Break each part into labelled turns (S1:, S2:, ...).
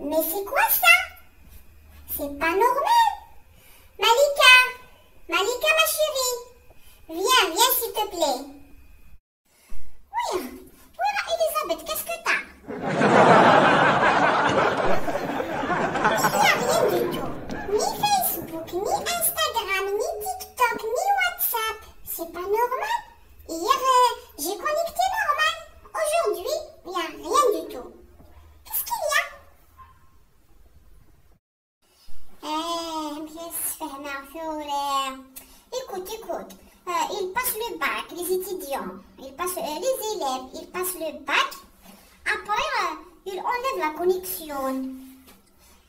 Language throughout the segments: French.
S1: Mais c'est quoi ça? C'est pas normal. Malika, Malika ma chérie, viens s'il te plaît. Oui, Elisabeth, qu'est-ce que t'as? Il n'y a rien du tout. Ni Facebook, ni Instagram, ni TikTok, ni WhatsApp. C'est pas normal. Hier, j'ai connecté normal. Aujourd'hui, il n'y a rien du tout. Qu'est-ce qu'il y a? Écoute. Ils passent le bac, les étudiants. Les élèves, ils passent le bac. Après, ils enlèvent la connexion.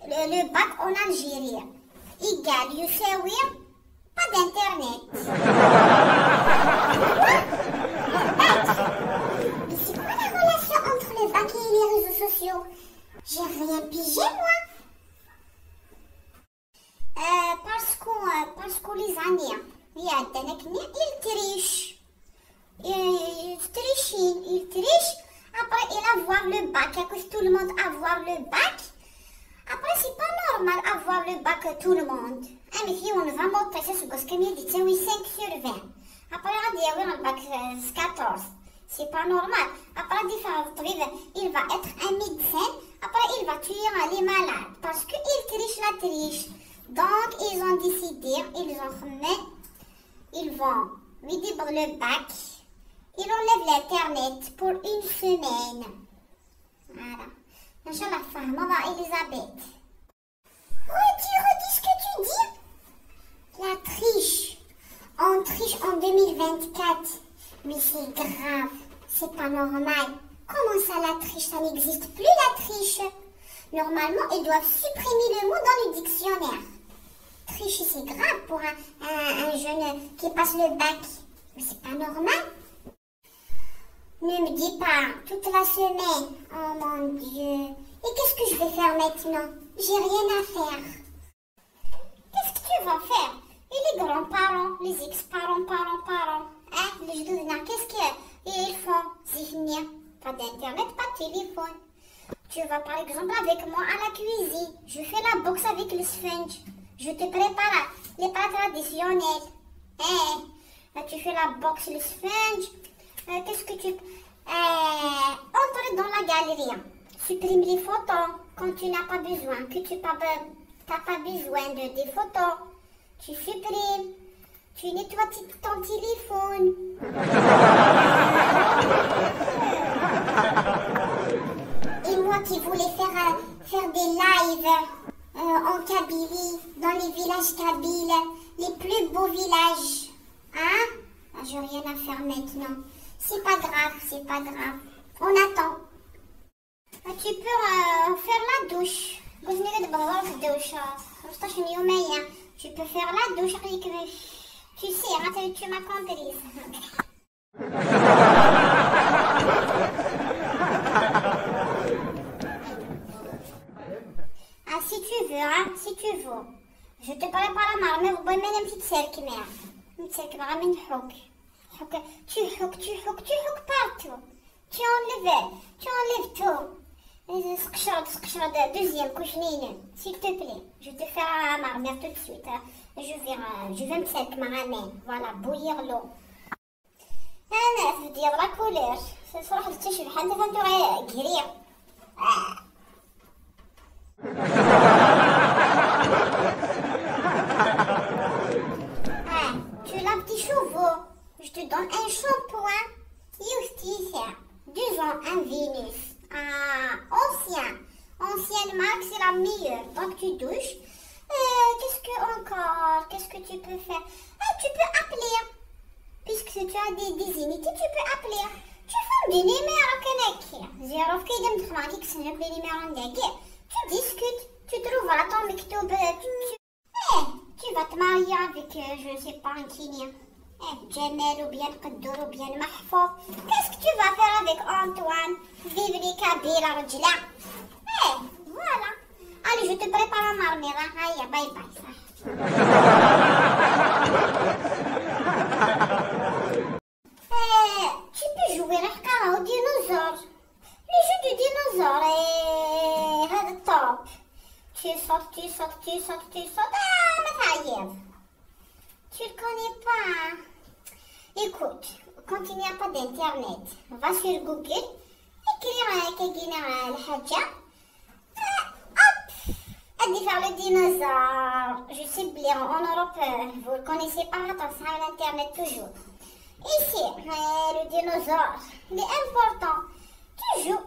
S1: Le bac en Algérie. Égal, يساوي pas d'internet. Mais c'est quoi la relation entre le bac et les réseaux sociaux? J'ai rien pigé, moi. Parce que les années, ils trichent. Après, ils avoir le bac. À cause tout le monde avoir le bac. Après, c'est pas normal avoir le bac tout le monde. Mais si on va monter, c'est parce que il dit 5 sur 20. Après, on va dire le bac 14. C'est pas normal. Après, il va être un médecin. Après, il va tuer les malades. Parce qu'ils trichent la triche. Donc, ils ont décidé, ils vont lui dire le bac. Ils enlèvent l'internet pour une semaine. Voilà. Inch'Allah, fahma Elisabeth. Redis ce que tu dis. La triche. On triche en 2024. Mais c'est grave. C'est pas normal. Comment ça la triche? Ça n'existe plus la triche. Normalement, ils doivent supprimer le mot dans le dictionnaire. Tricher, c'est grave pour un jeune qui passe le bac. Mais c'est pas normal. Ne me dis pas, toute la semaine. Oh mon Dieu. Et qu'est-ce que je vais faire maintenant? J'ai rien à faire. Qu'est-ce que tu vas faire? Et les grands-parents, les ex-parents, parents. Les jeunes, qu'est-ce qu'ils font? Pas d'internet, pas de téléphone. Tu vas par exemple avec moi à la cuisine. Je fais la boxe avec le sponge. Je te prépare les plats traditionnels. Tu fais la boxe, le sponge. Qu'est-ce que tu... entre dans la galerie. Supprime les photos quand tu n'as pas besoin. Que tu n'as pas besoin de des photos. Tu supprimes. Tu nettoies ton téléphone. Et moi qui voulais faire des lives en Kabylie, dans les villages kabyles, les plus beaux villages. J'ai rien à faire maintenant. C'est pas grave. On attend. Tu peux faire la douche. Tu peux faire la douche. Tu sais, tu m'as compris. Si tu veux. Je te prépare la marmite, vous pouvez mettre une petite cercle, tu hook partout. Tu enlèves tout. Deuxième couche, s'il te plaît. Je te fais la marmite tout de suite. Je vais me cercle ma ramène. Voilà, bouillir l'eau. Je veux dire la couleur. Ce soir, je te suis gris. Tu laves tes cheveux. Je te donne un shampoing. Justice. 2 ans, un Vénus. Ancienne marque, c'est la meilleure. Donc tu douches. Qu'est-ce que tu peux faire? Tu peux appeler. Puisque tu as des unités, tu peux appeler. Tu fais des numéros tu discutes. Tu trouves ton mictoub. Tu vas te marier avec, je ne sais pas, un Kenyan. Jamel ou bien Qadour ou bien Mahfouz. Qu'est-ce que tu vas faire avec Antoine? Vive les Kabila, Rajla. Voilà. Allez, je te prépare la marmite. Allez, bye bye. Tu peux jouer au dinosaure. Le jeu du dinosaure. stop. Tu sautes, tu sautes, tu sautes, tu sautes. Ah, mais ça y est. Tu le connais pas. Écoute, quand il n'y a pas d'internet, va sur Google, écrire كيجينا الحاجة. Hop, allez faire le dinosaure. Je sais bien, en Europe, vous le connaissez pas, attention à l'internet toujours. Ici, le dinosaure, il est important. Tu joues.